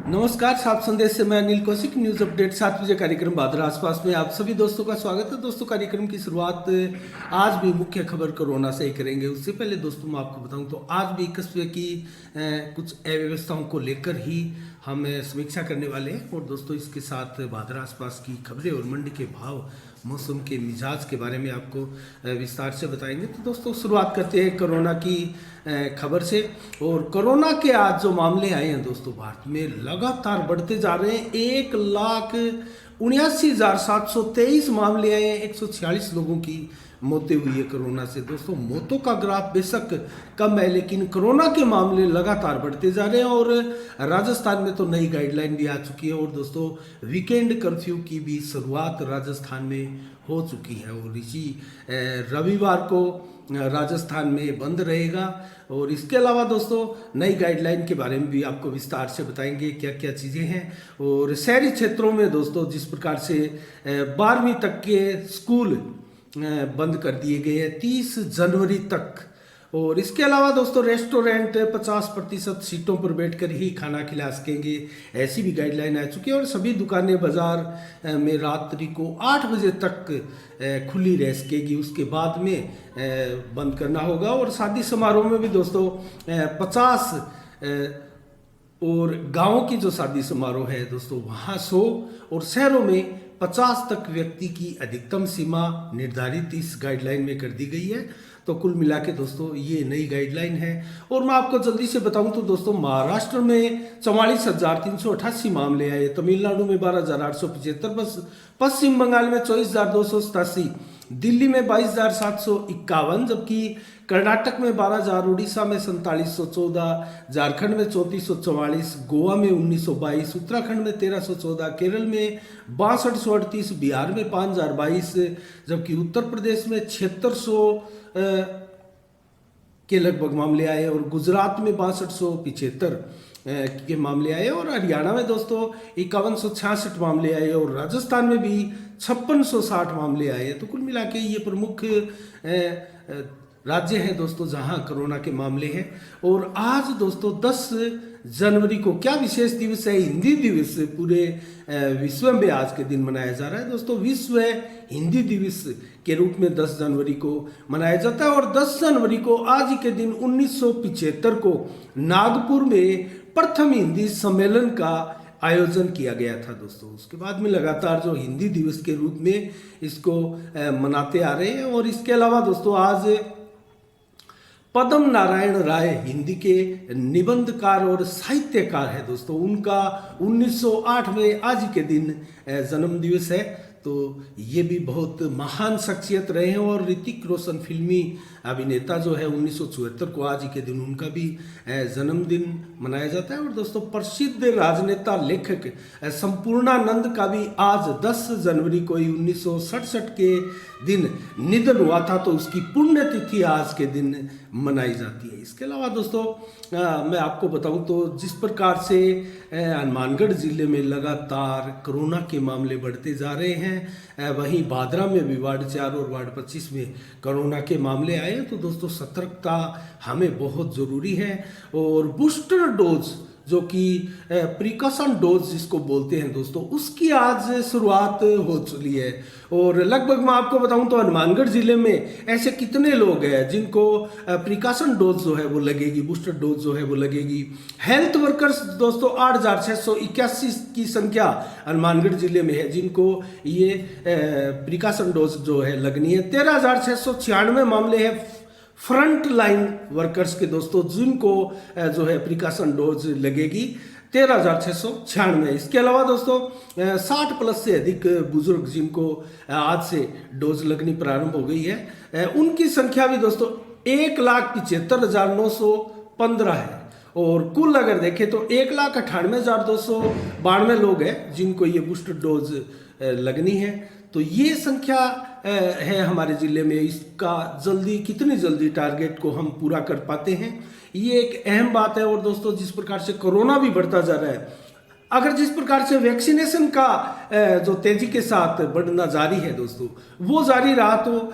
नमस्कार, साफ संदेश से मैं अनिल कौशिक। न्यूज अपडेट 7 बजे कार्यक्रम भादरा आसपास में आप सभी दोस्तों का स्वागत है। दोस्तों, कार्यक्रम की शुरुआत आज भी मुख्य खबर कोरोना से ही करेंगे। उससे पहले दोस्तों मैं आपको बताऊं तो आज भी कस्बे की कुछ अव्यवस्थाओं को लेकर ही हम समीक्षा करने वाले हैं। और दोस्तों, इसके साथ भादरा आसपास की खबरें और मंडी के भाव, मौसम के मिजाज के बारे में आपको विस्तार से बताएंगे। तो दोस्तों, शुरुआत करते हैं कोरोना की खबर से। और कोरोना के आज जो मामले आए हैं दोस्तों, भारत में लगातार बढ़ते जा रहे हैं। 1,79,723 मामले आए हैं। 146 लोगों की मौतें हुई है कोरोना से। दोस्तों, मौतों का ग्राफ बेशक कम है, लेकिन कोरोना के मामले लगातार बढ़ते जा रहे हैं। और राजस्थान में तो नई गाइडलाइन भी आ चुकी है। और दोस्तों, वीकेंड कर्फ्यू की भी शुरुआत राजस्थान में हो चुकी है। और इसी रविवार को राजस्थान में बंद रहेगा। और इसके अलावा दोस्तों, नई गाइडलाइन के बारे में भी आपको विस्तार से बताएंगे क्या क्या चीज़ें हैं। और शहरी क्षेत्रों में दोस्तों, जिस प्रकार से 12वीं तक के स्कूल बंद कर दिए गए हैं 30 जनवरी तक। और इसके अलावा दोस्तों, रेस्टोरेंट 50% सीटों पर बैठकर ही खाना खिला सकेंगे, ऐसी भी गाइडलाइन आ चुकी है। और सभी दुकानें बाजार में रात्रि को 8 बजे तक खुली रह सकेगी, उसके बाद में बंद करना होगा। और शादी समारोह में भी दोस्तों 50 और गाँव की जो शादी समारोह है दोस्तों, वहाँ 100 और शहरों में 50 तक व्यक्ति की अधिकतम सीमा निर्धारित इस गाइडलाइन में कर दी गई है। तो कुल मिला के दोस्तों, ये नई गाइडलाइन है। और मैं आपको जल्दी से बताऊं तो दोस्तों, महाराष्ट्र में 44,388 मामले आए, तमिलनाडु में 12,875, पश्चिम बंगाल में 24,287, दिल्ली में 22,751, जबकि कर्नाटक में 12,000, उड़ीसा में 4714, झारखंड में 3444, गोवा में 1922, उत्तराखंड में 1314, केरल में 6238, बिहार में 5022, जबकि उत्तर प्रदेश में 7600 के लगभग मामले आए। और गुजरात में 6275 के मामले आए। और हरियाणा में दोस्तों 5166 मामले आए। और राजस्थान में भी 5660 मामले आए। तो कुल मिला के ये प्रमुख राज्य हैं दोस्तों जहां कोरोना के मामले हैं। और आज दोस्तों 10 जनवरी को क्या विशेष दिवस है? हिंदी दिवस पूरे विश्व में आज के दिन मनाया जा रहा है दोस्तों। विश्व हिंदी दिवस के रूप में 10 जनवरी को मनाया जाता है। और 10 जनवरी को आज ही के दिन 1975 को नागपुर में प्रथम हिंदी सम्मेलन का आयोजन किया गया था दोस्तों। उसके बाद में लगातार जो हिंदी दिवस के रूप में इसको मनाते आ रहे हैं। और इसके अलावा दोस्तों, आज पद्म नारायण राय हिंदी के निबंधकार और साहित्यकार है दोस्तों। उनका 1908 में आज के दिन जन्म दिवस है। तो ये भी बहुत महान शख्सियत रहे हैं। और ऋतिक रोशन फिल्मी अभिनेता जो है, 1974 को आज ही के दिन उनका भी जन्मदिन मनाया जाता है। और दोस्तों, प्रसिद्ध राजनेता लेखक संपूर्णानंद का भी आज 10 जनवरी को ही 1967 के दिन निधन हुआ था। तो उसकी पुण्यतिथि आज के दिन मनाई जाती है। इसके अलावा दोस्तों, मैं आपको बताऊं तो जिस प्रकार से हनुमानगढ़ जिले में लगातार कोरोना के मामले बढ़ते जा रहे हैं, वहीं भादरा में भी वार्ड 4 और वार्ड 25 में कोरोना के मामले आए। तो दोस्तों, सतर्कता हमें बहुत ज़रूरी है। और बूस्टर डोज जो कि प्रिकॉशन डोज जिसको बोलते हैं दोस्तों, उसकी आज शुरुआत हो चुकी है। और लगभग मैं आपको बताऊं तो हनुमानगढ़ जिले में ऐसे कितने लोग हैं जिनको प्रिकॉशन डोज जो है वो लगेगी, बूस्टर डोज जो है वो लगेगी। हेल्थ वर्कर्स दोस्तों 8,681 की संख्या हनुमानगढ़ जिले में है जिनको ये प्रिकॉशन डोज जो है लगनी है। 13,696 मामले हैं फ्रंट लाइन वर्कर्स के दोस्तों, जिनको जो है प्रिकॉशन डोज लगेगी 13,696। इसके अलावा दोस्तों 60+ से अधिक बुजुर्ग जिनको आज से डोज लगनी प्रारंभ हो गई है, उनकी संख्या भी दोस्तों 1,75,915 है। और कुल अगर देखें तो 1,98,292 लोग हैं जिनको ये बूस्टर डोज लगनी है। तो ये संख्या है हमारे ज़िले में। इसका कितनी जल्दी टारगेट को हम पूरा कर पाते हैं, ये एक अहम बात है। और दोस्तों, जिस प्रकार से कोरोना भी बढ़ता जा रहा है, अगर जिस प्रकार से वैक्सीनेशन का जो तेजी के साथ बढ़ना जारी है दोस्तों, वो जारी रहा तो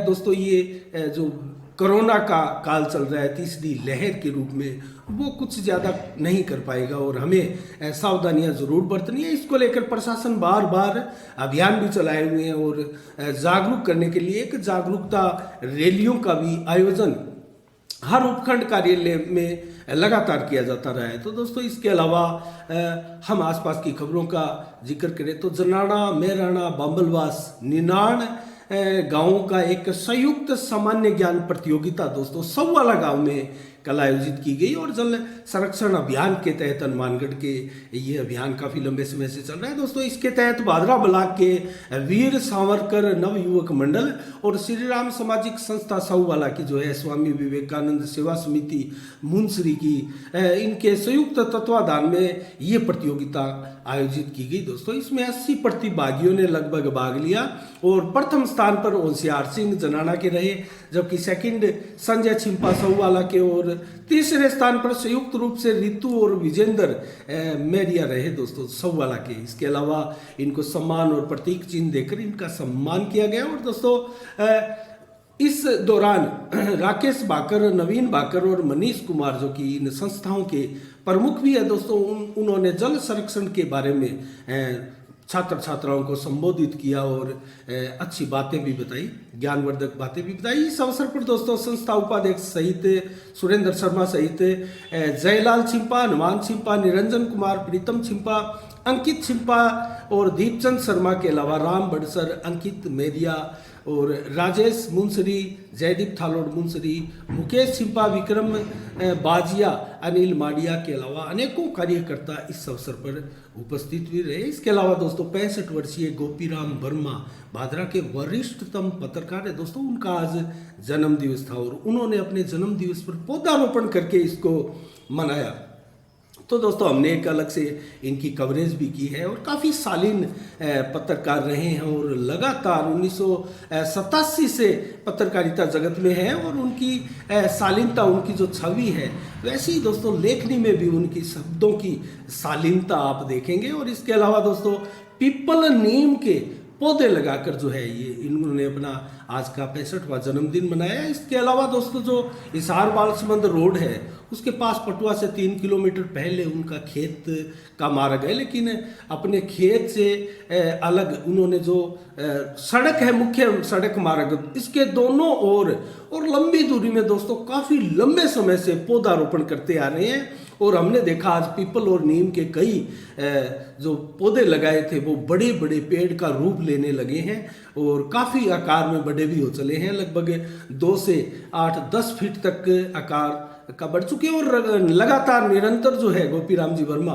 दोस्तों ये जो कोरोना का काल चल रहा है, तीसरी लहर के रूप में, वो कुछ ज़्यादा नहीं कर पाएगा और हमें सावधानियां ज़रूर बरतनी है। इसको लेकर प्रशासन बार बार अभियान भी चलाए हुए हैं और जागरूक करने के लिए एक जागरूकता रैलियों का भी आयोजन हर उपखंड कार्यालय में लगातार किया जाता रहा है। तो दोस्तों इसके अलावा हम आसपास की खबरों का जिक्र करें तो जनाना, मेहराना, बांबलवास, निनाण गांवों का एक संयुक्त सामान्य ज्ञान प्रतियोगिता दोस्तों सौवाला गांव में कल आयोजित की गई और जल संरक्षण अभियान के तहत हनुमानगढ़ के ये अभियान काफ़ी लंबे समय से चल रहा है दोस्तों। इसके तहत भादरा ब्लॉक के वीर सावरकर नव युवक मंडल और श्री राम सामाजिक संस्था सौवाला की जो है स्वामी विवेकानंद सेवा समिति मुंसरी की इनके संयुक्त तत्वाधान में ये प्रतियोगिता आयोजित की गई दोस्तों। इसमें 80 प्रतिभागियों ने लगभग भाग लिया और प्रथम स्थान पर होशियार सिंह जनाना के रहे, जबकि सेकंड संजय छिंपा सौवाला के और तीसरे स्थान पर संयुक्त रूप से रितु और विजेंद्र मेरिया रहे दोस्तों सौवाला के। इसके अलावा इनको सम्मान और प्रतीक चिन्ह देकर इनका सम्मान किया गया और दोस्तों इस दौरान राकेश भाकर, नवीन भाकर और मनीष कुमार जो कि इन संस्थाओं के प्रमुख भी है दोस्तों, उन्होंने जल संरक्षण के बारे में छात्र छात्राओं को संबोधित किया और अच्छी बातें भी बताई, ज्ञानवर्धक बातें भी बताई। इस अवसर पर दोस्तों संस्था उपाध्यक्ष सहित सुरेंद्र शर्मा सहित जयलाल छिंपा, हनुमान छिंपा, निरंजन कुमार, प्रीतम छिंपा, अंकित छिंपा और दीपचंद शर्मा के अलावा राम बड़सर, अंकित मेरिया और राजेश मुंसरी, जयदीप थालोड़ मुंसरी, मुकेश छिंपा, विक्रम बाजिया, अनिल माडिया के अलावा अनेकों कार्यकर्ता इस अवसर पर उपस्थित भी रहे। इसके अलावा दोस्तों 65 वर्षीय गोपीराम वर्मा भादरा के वरिष्ठतम पत्रकार है दोस्तों, उनका आज जन्म दिवस था और उन्होंने अपने जन्म दिवस पर पौधारोपण करके इसको मनाया। तो दोस्तों हमने एक अलग से इनकी कवरेज भी की है और काफ़ी शालीन पत्रकार रहे हैं और लगातार 1987 से पत्रकारिता जगत में है और उनकी शालीनता, उनकी जो छवि है वैसे ही दोस्तों लेखनी में भी उनकी शब्दों की शालीनता आप देखेंगे। और इसके अलावा दोस्तों पीपल नीम के पौधे लगाकर जो है ये इन्होंने अपना आज का 65वां जन्मदिन मनाया। इसके अलावा दोस्तों जो हिसार बालसमंद रोड है उसके पास पटुआ से 3 किलोमीटर पहले उनका खेत का मार्ग है, लेकिन अपने खेत से अलग उन्होंने जो सड़क है, मुख्य सड़क मार्ग, इसके दोनों ओर और लंबी दूरी में दोस्तों काफ़ी लंबे समय से पौधारोपण करते आ रहे हैं और हमने देखा आज पीपल और नीम के कई जो पौधे लगाए थे वो बड़े बड़े पेड़ का रूप लेने लगे हैं और काफ़ी आकार में बड़े भी हो चले हैं, लगभग 2 से 8-10 फीट तक आकार का बढ़ चुके हैं और लगातार निरंतर जो है गोपीराम जी वर्मा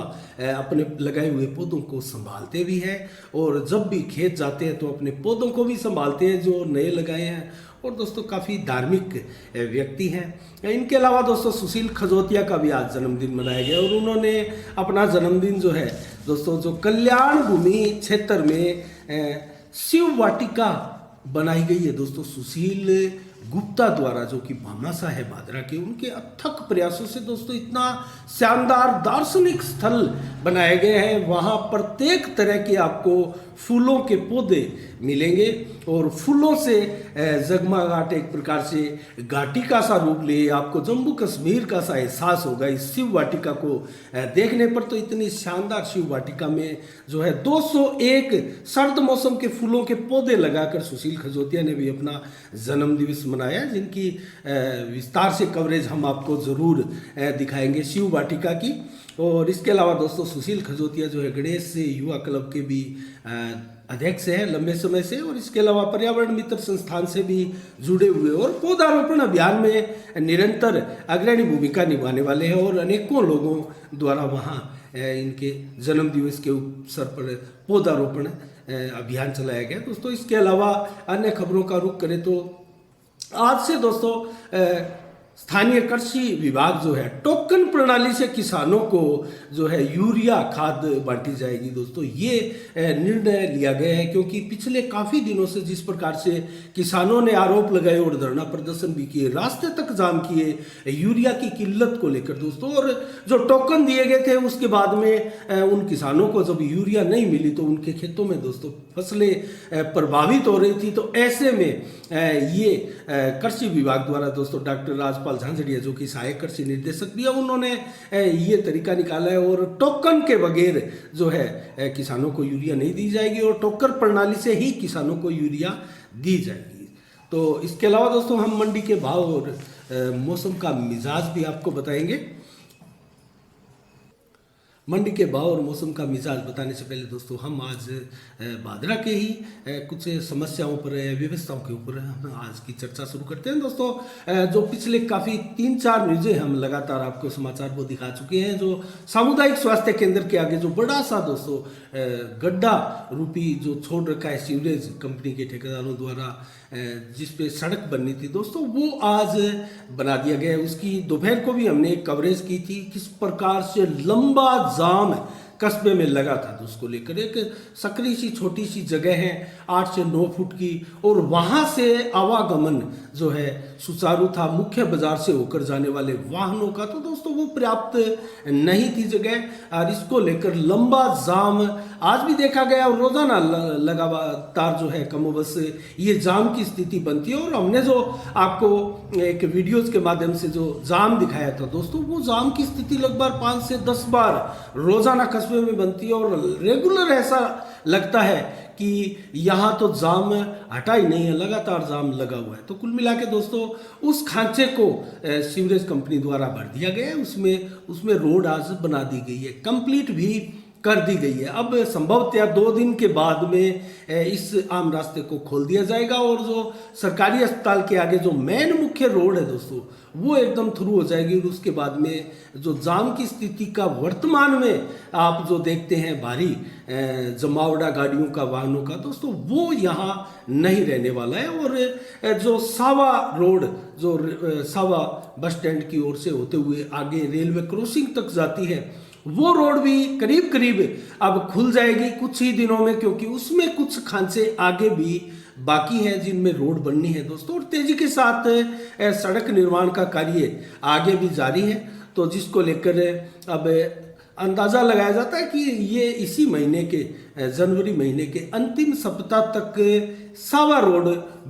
अपने लगाए हुए पौधों को संभालते भी हैं और जब भी खेत जाते हैं तो अपने पौधों को भी संभालते हैं जो नए लगाए हैं और दोस्तों काफ़ी धार्मिक व्यक्ति हैं। इनके अलावा दोस्तों सुशील खजोतिया का भी आज जन्मदिन मनाया गया और उन्होंने अपना जन्मदिन जो है दोस्तों जो कल्याण भूमि क्षेत्र में शिव वाटिका बनाई गई है दोस्तों सुशील गुप्ता द्वारा, जो कि भामाशाह है भादरा के, उनके अथक प्रयासों से दोस्तों इतना शानदार दार्शनिक स्थल बनाए गए हैं। वहाँ प्रत्येक तरह के आपको फूलों के पौधे मिलेंगे और फूलों से जगमगाहट एक प्रकार से घाटिका सा रूप ले आपको जम्मू कश्मीर का सा एहसास होगा इस शिव वाटिका को देखने पर। तो इतनी शानदार शिव वाटिका में जो है 201 सर्द मौसम के फूलों के पौधे लगाकर सुशील खजोतिया ने भी अपना जन्म दिवस मनाया, जिनकी विस्तार से कवरेज हम आपको ज़रूर दिखाएंगे शिव वाटिका की। और इसके अलावा दोस्तों सुशील खजोतिया जो है गणेश युवा क्लब के भी अध्यक्ष हैं लंबे समय से और इसके अलावा पर्यावरण मित्र संस्थान से भी जुड़े हुए और पौधारोपण अभियान में निरंतर अग्रणी भूमिका निभाने वाले हैं और अनेकों लोगों द्वारा वहाँ इनके जन्म दिवस के अवसर पर पौधारोपण अभियान चलाया गया दोस्तों। इसके अलावा अन्य खबरों का रुख करें तो आज से दोस्तों स्थानीय कृषि विभाग जो है टोकन प्रणाली से किसानों को जो है यूरिया खाद बांटी जाएगी। दोस्तों ये निर्णय लिया गया है क्योंकि पिछले काफ़ी दिनों से जिस प्रकार से किसानों ने आरोप लगाए और धरना प्रदर्शन भी किए, रास्ते तक जाम किए यूरिया की किल्लत को लेकर दोस्तों, और जो टोकन दिए गए थे उसके बाद में उन किसानों को जब यूरिया नहीं मिली तो उनके खेतों में दोस्तों फसलें प्रभावित हो रही थी। तो ऐसे में ये कृषि विभाग द्वारा दोस्तों डॉक्टर राजपाल झांझड़िया जो कि सहायक कृषि निर्देशक भी है, उन्होंने ये तरीका निकाला है और टोकन के बगैर जो है किसानों को यूरिया नहीं दी जाएगी और टोकन प्रणाली से ही किसानों को यूरिया दी जाएगी। तो इसके अलावा दोस्तों हम मंडी के भाव और मौसम का मिजाज भी आपको बताएंगे। मंडी के भाव और मौसम का मिजाज बताने से पहले दोस्तों हम आज भादरा के ही कुछ समस्याओं पर, व्यवस्थाओं के ऊपर हम आज की चर्चा शुरू करते हैं। दोस्तों जो पिछले काफ़ी 3-4 न्यूज़ें हम लगातार आपको समाचार वो दिखा चुके हैं, जो सामुदायिक स्वास्थ्य केंद्र के आगे जो बड़ा सा दोस्तों गड्ढा रूपी जो छोड़ रखा है सीवरेज कंपनी के ठेकेदारों द्वारा, जिस पे सड़क बननी थी दोस्तों, वो आज बना दिया गया है। उसकी दोपहर को भी हमने एक कवरेज की थी, किस प्रकार से लंबा जाम कस्बे में लगा था। तो उसको लेकर एक सकरी सी छोटी सी जगह है 8 से 9 फुट की, और वहां से आवागमन जो है सुचारू था मुख्य बाजार से होकर जाने वाले वाहनों का। तो दोस्तों वो पर्याप्त नहीं थी जगह, और इसको लेकर लंबा जाम आज भी देखा गया और रोजाना लगातार जो है कमोबस ये जाम की स्थिति बनती है। और हमने जो आपको एक वीडियोज के माध्यम से जो जाम दिखाया था दोस्तों, वो जाम की स्थिति लगभग 5 से 10 बार रोजाना कस्बे में बनती है और रेगुलर ऐसा लगता है कि यहाँ तो जाम हटा ही नहीं है, लगातार जाम लगा हुआ है। तो कुल मिला के दोस्तों उस खांचे को सीवरेज कंपनी द्वारा भर दिया गया है, उसमें रोड आज बना दी गई है, कंप्लीट भी कर दी गई है। अब संभवतः 2 दिन के बाद में इस आम रास्ते को खोल दिया जाएगा और जो सरकारी अस्पताल के आगे जो मेन मुख्य रोड है दोस्तों वो एकदम थ्रू हो जाएगी। और उसके बाद में जो जाम की स्थिति का वर्तमान में आप जो देखते हैं भारी जमावड़ा गाड़ियों का, वाहनों का दोस्तों, वो यहाँ नहीं रहने वाला है। और जो सावा रोड जो सावा बस स्टैंड की ओर से होते हुए आगे रेलवे क्रॉसिंग तक जाती है, वो रोड भी करीब करीब अब खुल जाएगी कुछ ही दिनों में, क्योंकि उसमें कुछ खांचे आगे भी बाकी हैं जिनमें रोड बननी है दोस्तों। और तेजी के साथ सड़क निर्माण का कार्य आगे भी जारी है, तो जिसको लेकर अब अंदाज़ा लगाया जाता है कि ये इसी महीने के जनवरी महीने के अंतिम सप्ताह तक सावा रोड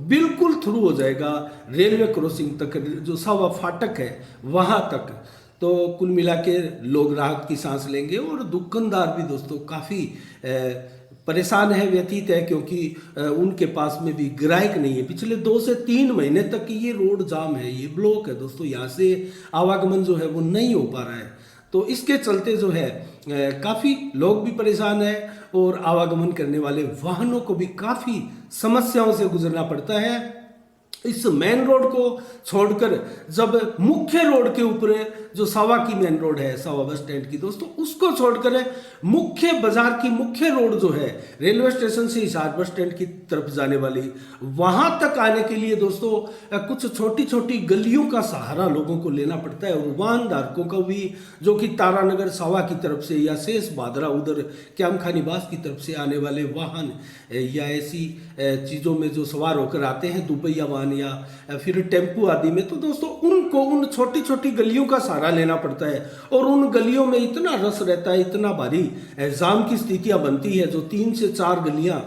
बिल्कुल थ्रू हो जाएगा, रेलवे क्रॉसिंग तक, जो सावा फाटक है वहाँ तक। तो कुल मिला के लोग राहत की सांस लेंगे और दुकानदार भी दोस्तों काफ़ी परेशान है, व्यतीत है, क्योंकि उनके पास में भी ग्राहक नहीं है। पिछले 2 से 3 महीने तक ये रोड जाम है, ये ब्लॉक है दोस्तों, यहाँ से आवागमन जो है वो नहीं हो पा रहा है। तो इसके चलते जो है काफ़ी लोग भी परेशान हैं और आवागमन करने वाले वाहनों को भी काफ़ी समस्याओं से गुजरना पड़ता है। इस मेन रोड को छोड़कर जब मुख्य रोड के ऊपर जो सावा की मेन रोड है, सावा बस स्टैंड की दोस्तों, उसको छोड़कर मुख्य बाजार की मुख्य रोड जो है रेलवे स्टेशन से हिसार बस स्टैंड की तरफ जाने वाली, वहां तक आने के लिए दोस्तों कुछ छोटी छोटी गलियों का सहारा लोगों को लेना पड़ता है। और वाहन धारकों को भी, जो कि तारानगर सावा की तरफ से या शेष भादरा उधर क्यामखा निवास की तरफ से आने वाले वाहन या ऐसी चीज़ों में जो सवार होकर आते हैं, दुपहिया वाहन या फिर टेम्पू आदि में, तो दोस्तों उनको उन छोटी छोटी गलियों का सहारा लेना पड़ता है। और उन गलियों में इतना रस रहता है, इतना भारी जाम की स्थितियां बनती है, जो 3 से 4 गलियां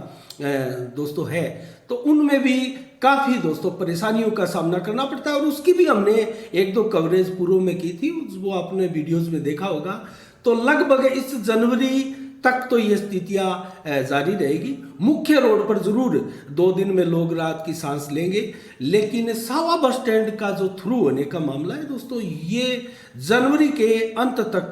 दोस्तों है, तो उनमें भी काफ़ी दोस्तों परेशानियों का सामना करना पड़ता है। और उसकी भी हमने 1-2 कवरेज पूर्व में की थी, वो आपने वीडियोज़ में देखा होगा। तो लगभग इस जनवरी तक तो ये स्थितियां जारी रहेगी। मुख्य रोड पर जरूर 2 दिन में लोग रात की सांस लेंगे, लेकिन सावा बस स्टैंड का जो थ्रू होने का मामला है दोस्तों, ये जनवरी के अंत तक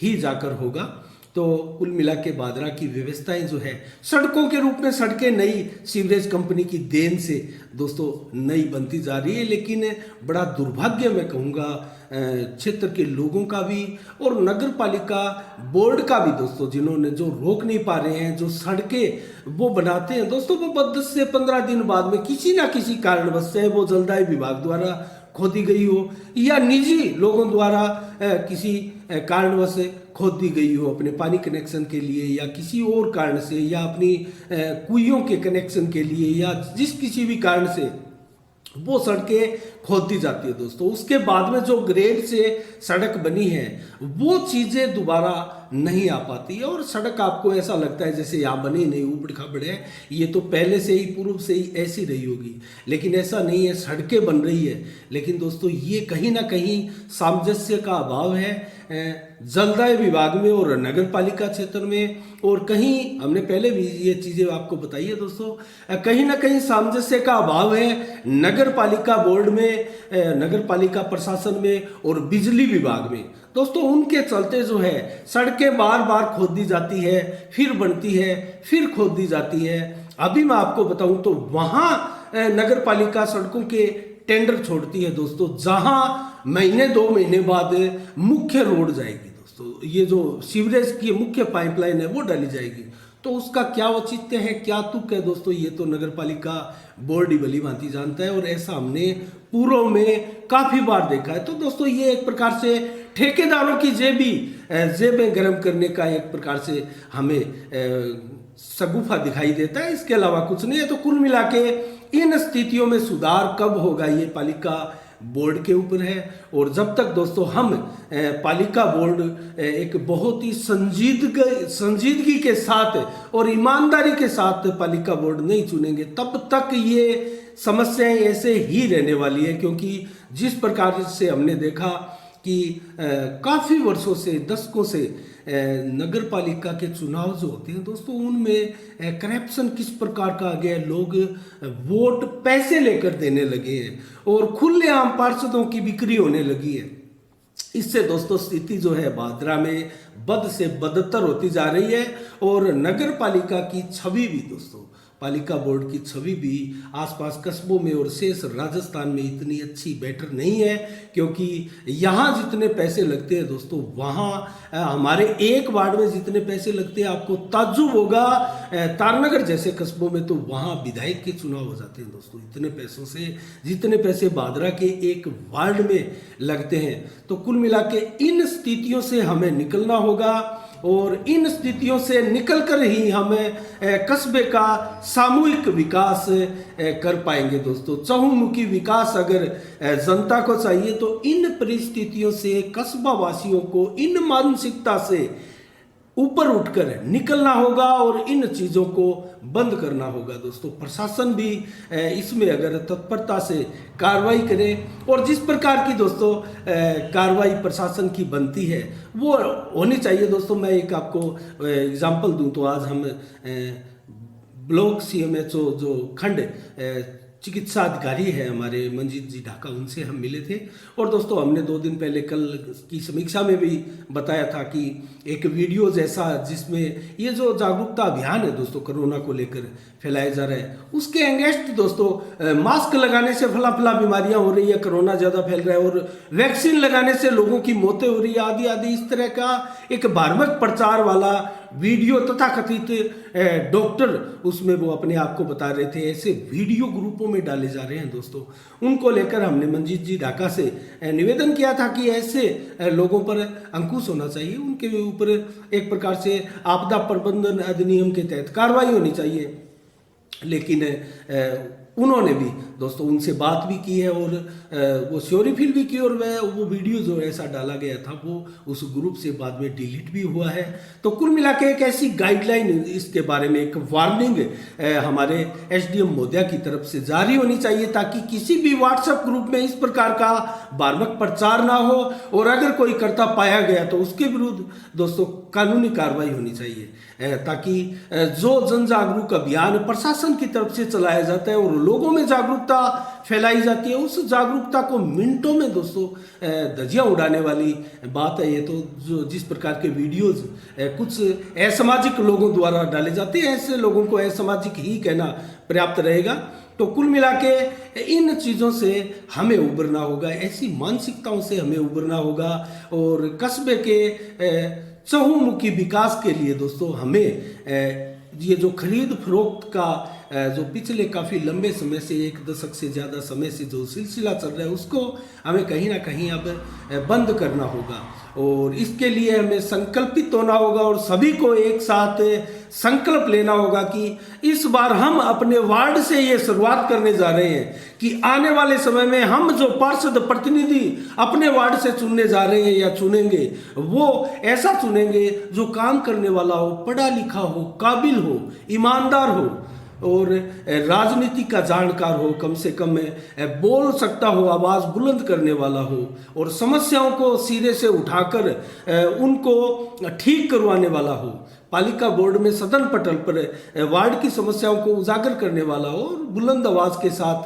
ही जाकर होगा। तो कुल मिला के भादरा की व्यवस्थाएं जो है सड़कों के रूप में, सड़कें नई सीवरेज कंपनी की देन से दोस्तों नई बनती जा रही है, लेकिन बड़ा दुर्भाग्य मैं कहूँगा क्षेत्र के लोगों का भी और नगर पालिका बोर्ड का भी दोस्तों, जिन्होंने जो रोक नहीं पा रहे हैं, जो सड़कें वो बनाते हैं दोस्तों, वो 10 से 15 दिन बाद में किसी ना किसी कारणवश से वो जलदाय विभाग द्वारा खोदी गई हो या निजी लोगों द्वारा किसी कारणवश खोद दी गई हो अपने पानी कनेक्शन के लिए या किसी और कारण से या अपनी कुइयों के कनेक्शन के लिए या जिस किसी भी कारण से वो सड़कें खोद दी जाती है दोस्तों। उसके बाद में जो ग्रेड से सड़क बनी है वो चीज़ें दोबारा नहीं आ पाती है और सड़क आपको ऐसा लगता है जैसे यहाँ बनी नहीं, ऊबड़ खाबड़ है, ये तो पहले से ही पूर्व से ही ऐसी रही होगी, लेकिन ऐसा नहीं है, सड़कें बन रही है। लेकिन दोस्तों ये कहीं ना कहीं सामंजस्य का अभाव है जलदाय विभाग में और नगर पालिका क्षेत्र में, और कहीं हमने पहले भी ये चीज़ें आपको बताई है दोस्तों, कहीं ना कहीं सामंजस्य का अभाव है नगर पालिका बोर्ड में, नगर पालिका प्रशासन में और बिजली विभाग में दोस्तों। उनके चलते जो है सड़कें बार बार खोद दी जाती है, फिर बनती है, फिर खोद दी जाती है। अभी मैं आपको बताऊं तो वहां नगर पालिका सड़कों के टेंडर छोड़ती है दोस्तों, जहां महीने 2 महीने बाद मुख्य रोड जाएगी दोस्तों, ये जो सीवरेज की मुख्य पाइपलाइन है वो डाली जाएगी। तो उसका क्या औचित्य है, क्या तुक है दोस्तों, ये तो नगर पालिका बोर्ड ही भली भांति जानता है और ऐसा हमने पूर्व में काफी बार देखा है। तो दोस्तों ये एक प्रकार से ठेकेदारों की जेबें गर्म करने का एक प्रकार से हमें शगुफा दिखाई देता है, इसके अलावा कुछ नहीं है। तो कुल मिला के इन स्थितियों में सुधार कब होगा ये पालिका बोर्ड के ऊपर है। और जब तक दोस्तों हम पालिका बोर्ड एक बहुत ही संजीदगी के साथ और ईमानदारी के साथ पालिका बोर्ड नहीं चुनेंगे तब तक ये समस्याएं ऐसे ही रहने वाली है। क्योंकि जिस प्रकार से हमने देखा कि काफ़ी वर्षों से, दशकों से नगर पालिका के चुनाव जो होते हैं दोस्तों उनमें करप्शन किस प्रकार का आ गया है, लोग वोट पैसे लेकर देने लगे हैं और खुलेआम पार्षदों की बिक्री होने लगी है। इससे दोस्तों स्थिति जो है भादरा में बद से बदतर होती जा रही है और नगर पालिका की छवि भी दोस्तों, पालिका बोर्ड की छवि भी आसपास कस्बों में और शेष राजस्थान में इतनी अच्छी बेटर नहीं है। क्योंकि यहाँ जितने पैसे लगते हैं दोस्तों वहाँ हमारे एक वार्ड में जितने पैसे लगते हैं आपको ताज्जुब होगा। तारनगर जैसे कस्बों में तो वहाँ विधायक के चुनाव हो जाते हैं दोस्तों, इतने पैसों से, जितने पैसे भादरा के एक वार्ड में लगते हैं। तो कुल मिला के इन स्थितियों से हमें निकलना होगा और इन स्थितियों से निकलकर ही हम कस्बे का सामूहिक विकास कर पाएंगे दोस्तों। चहुमुखी विकास अगर जनता को चाहिए तो इन परिस्थितियों से कस्बा वासियों को इन मानसिकता से ऊपर उठकर निकलना होगा और इन चीज़ों को बंद करना होगा दोस्तों। प्रशासन भी इसमें अगर तत्परता से कार्रवाई करे और जिस प्रकार की दोस्तों कार्रवाई प्रशासन की बनती है वो होनी चाहिए दोस्तों। मैं एक आपको एग्जांपल दूं तो आज हम ब्लॉक CMHO जो खंड चिकित्सा अधिकारी है हमारे मंजीत जी ढाका, उनसे हम मिले थे और दोस्तों हमने 2 दिन पहले कल की समीक्षा में भी बताया था कि एक वीडियो जैसा जिसमें ये जो जागरूकता अभियान है दोस्तों कोरोना को लेकर फैलाया जा रहा है उसके अगेंस्ट दोस्तों मास्क लगाने से फला फला बीमारियां हो रही है, कोरोना ज़्यादा फैल रहा है और वैक्सीन लगाने से लोगों की मौतें हो रही है आदि आदि, इस तरह का एक भ्रामक प्रचार वाला वीडियो तथाकथित डॉक्टर उसमें वो अपने आप को बता रहे थे, ऐसे वीडियो ग्रुपों में डाले जा रहे हैं दोस्तों। उनको लेकर हमने मंजीत जी ढाका से निवेदन किया था कि ऐसे लोगों पर अंकुश होना चाहिए, उनके ऊपर एक प्रकार से आपदा प्रबंधन अधिनियम के तहत कार्रवाई होनी चाहिए। लेकिन उन्होंने भी दोस्तों उनसे बात भी की है और वो श्योरी फील भी की और वह वो वीडियो जो ऐसा डाला गया था वो उस ग्रुप से बाद में डिलीट भी हुआ है। तो कुल मिला के एक ऐसी गाइडलाइन इसके बारे में एक वार्निंग हमारे SDM महोदया की तरफ से जारी होनी चाहिए ताकि किसी भी व्हाट्सएप ग्रुप में इस प्रकार का भ्रामक प्रचार ना हो और अगर कोई करता पाया गया तो उसके विरुद्ध दोस्तों कानूनी कार्रवाई होनी चाहिए ताकि जो जन जागरूक अभियान प्रशासन की तरफ से चलाया जाता है और लोगों में जागरूकता फैलाई जाती है उस जागरूकता को मिनटों में दोस्तों धज्जियां उड़ाने वाली बात है ये। तो जो जिस प्रकार के वीडियोज कुछ असामाजिक लोगों द्वारा डाले जाते हैं ऐसे लोगों को असामाजिक ही कहना पर्याप्त रहेगा। तो कुल मिला के इन चीज़ों से हमें उबरना होगा, ऐसी मानसिकताओं से हमें उबरना होगा और कस्बे के चहुमुखी विकास के लिए दोस्तों हमें ये जो खरीद फरोख्त का जो पिछले काफ़ी लंबे समय से 1 दशक से ज़्यादा समय से जो सिलसिला चल रहा है उसको हमें कहीं ना कहीं अब बंद करना होगा और इसके लिए हमें संकल्पित होना होगा और सभी को एक साथ संकल्प लेना होगा कि इस बार हम अपने वार्ड से ये शुरुआत करने जा रहे हैं कि आने वाले समय में हम जो पार्षद प्रतिनिधि अपने वार्ड से चुनने जा रहे हैं या चुनेंगे वो ऐसा चुनेंगे जो काम करने वाला हो, पढ़ा लिखा हो, काबिल हो, ईमानदार हो और राजनीति का जानकार हो, कम से कम बोल सकता हो, आवाज़ बुलंद करने वाला हो और समस्याओं को सिरे से उठाकर उनको ठीक करवाने वाला हो, पालिका बोर्ड में सदन पटल पर वार्ड की समस्याओं को उजागर करने वाला हो और बुलंद आवाज़ के साथ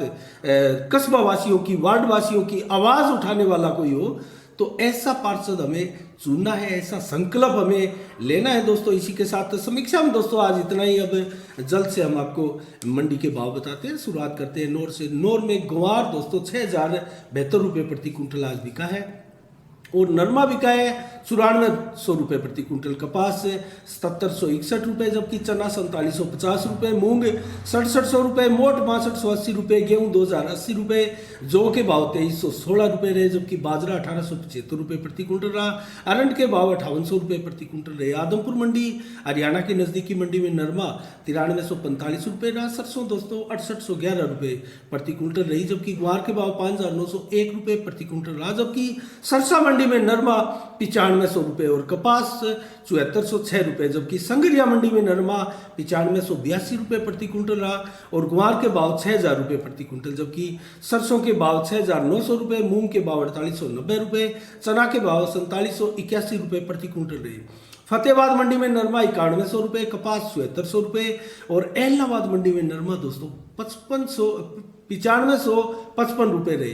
कस्बा वासियों की, वार्ड वासियों की आवाज़ उठाने वाला कोई हो, तो ऐसा पार्षद हमें चुनना है, ऐसा संकल्प हमें लेना है दोस्तों। इसी के साथ समीक्षा में दोस्तों आज इतना ही। अब जल्द से हम आपको मंडी के भाव बताते हैं। शुरुआत करते हैं नोर से। नोर में ग्वार दोस्तों 6072 रुपये प्रति कुंटल आज बिका है और नरमा बिका है 9400 रुपये प्रति कुंटल। कपास 7761 रुपये, जबकि चना 4750 रुपये, मूंग 6700 रुपये, मोट 6280 रुपये, गेहूँ 2080 रुपये, जौ के भाव 2316 रुपये रहे, जबकि बाजरा 1875 रुपये प्रति कुंटल रहा। अरंड के भाव 5800 रुपये प्रति कुंटल रहे। आदमपुर मंडी हरियाणा की नज़दीकी मंडी में नरमा 9345 रुपये रहा। सरसों दोस्तों 6811 रुपये प्रति कुंटल रही, जबकि ग्वार के भाव 5901 रुपये प्रति कुंटल रहा, जबकि सरसा मंडी में नरमा 9500 रुपये और कपास 7406 रुपये, जबकि संगरिया मंडी में नरमा 9582 रुपये प्रति कुंटल रहा और ग्वार के भाव 6000 रुपये प्रति कुंटल, जबकि सरसों के भाव 6900 रुपये, मूंग के भाव 4890 रुपये, चना के भाव 4781 रुपये प्रति कुंटल रहे। फतेहाबाद मंडी में नरमा 9100 रुपये, कपास 7400 रुपये और एलनाबाद मंडी में नरमा दोस्तों 9555 रुपये रहे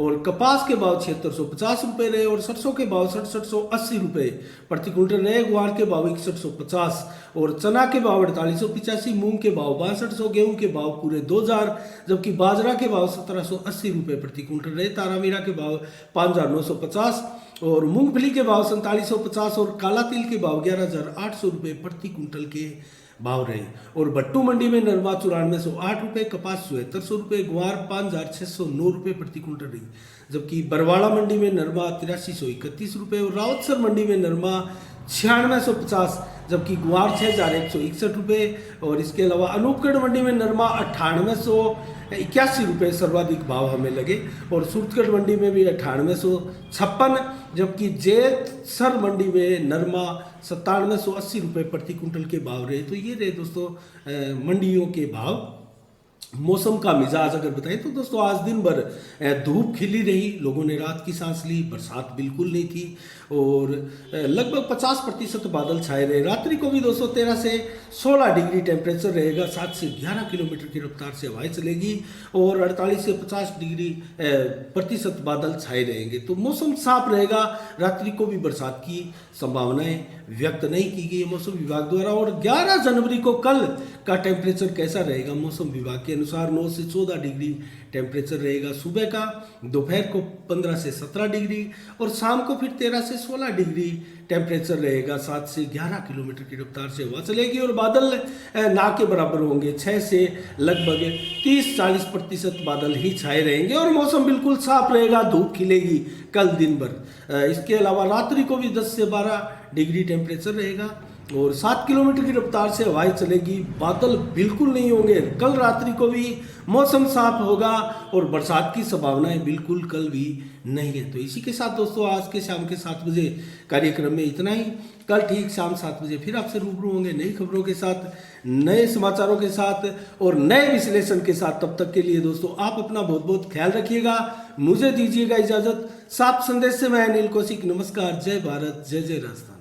और कपास के भाव 7650 रुपये रहे और सरसों के भाव 6780 रुपये प्रति कुंटल रहे। ग्वार के भाव 6150 और चना के भाव 4885, मूंग के भाव 6200, गेहूं के भाव पूरे 2000, जबकि बाजरा के भाव 1780 रुपये प्रति कुंटल रहे। तारामीरा के भाव 5950 और मूंगफली के भाव 4750 और काला तिल के भाव 11800 रुपये प्रति कुंटल के भाव रहे और भट्टू मंडी में नरमा 9408 रुपये, कपास 7400 रुपये, ग्वार 5609 रुपये प्रति कुंटल रही, जबकि बरवाड़ा मंडी में नरमा 8331 रुपये और रावतसर मंडी में नरमा 9650, जबकि ग्वार 6161 रुपये और इसके अलावा अनूपगढ़ मंडी में नरमा 9881 रुपये सर्वाधिक भाव हमें लगे और सूरतगढ़ मंडी में भी 9856, जबकि जेतसर मंडी में नरमा 9780 रुपये प्रति कुंटल के भाव रहे। तो ये रहे दोस्तों मंडियों के भाव। मौसम का मिजाज अगर बताएं तो दोस्तों आज दिन भर धूप खिली रही, लोगों ने रात की सांस ली, बरसात बिल्कुल नहीं थी और लगभग 50% बादल छाए रहे। रात्रि को भी दोस्तों 13 से 16 डिग्री टेम्परेचर रहेगा, 7 से 11 किलोमीटर की रफ्तार से हवाएं चलेगी और 48 से 50 डिग्री प्रतिशत बादल छाए रहेंगे। तो मौसम साफ रहेगा। रात्रि को भी बरसात की संभावनाएं व्यक्त नहीं की गई मौसम विभाग द्वारा। और 11 जनवरी को कल का टेम्परेचर कैसा रहेगा मौसम विभाग के अनुसार 9 से 14 डिग्री टेम्परेचर रहेगा सुबह का, दोपहर को 15 से 17 डिग्री और शाम को फिर 13 से 16 डिग्री टेम्परेचर रहेगा। 7 से 11 किलोमीटर की रफ्तार से हवा चलेगी और बादल ना के बराबर होंगे, 6 से लगभग 30-40% बादल ही छाए रहेंगे और मौसम बिल्कुल साफ रहेगा, धूप खिलेगी कल दिन भर। इसके अलावा रात्रि को भी 10 से 12 डिग्री टेम्परेचर रहेगा और 7 किलोमीटर की रफ्तार से हवाएं चलेगी, बादल बिल्कुल नहीं होंगे। कल रात्रि को भी मौसम साफ होगा और बरसात की संभावनाएं बिल्कुल कल भी नहीं है। तो इसी के साथ दोस्तों आज के शाम के 7 बजे कार्यक्रम में इतना ही। कल ठीक शाम 7 बजे फिर आपसे रूबरू होंगे नई खबरों के साथ, नए समाचारों के साथ और नए विश्लेषण के साथ। तब तक के लिए दोस्तों आप अपना बहुत बहुत ख्याल रखिएगा, मुझे दीजिएगा इजाजत। साफ संदेश से मैं अनिल कौशिक, नमस्कार, जय भारत, जय जय राजस्थान।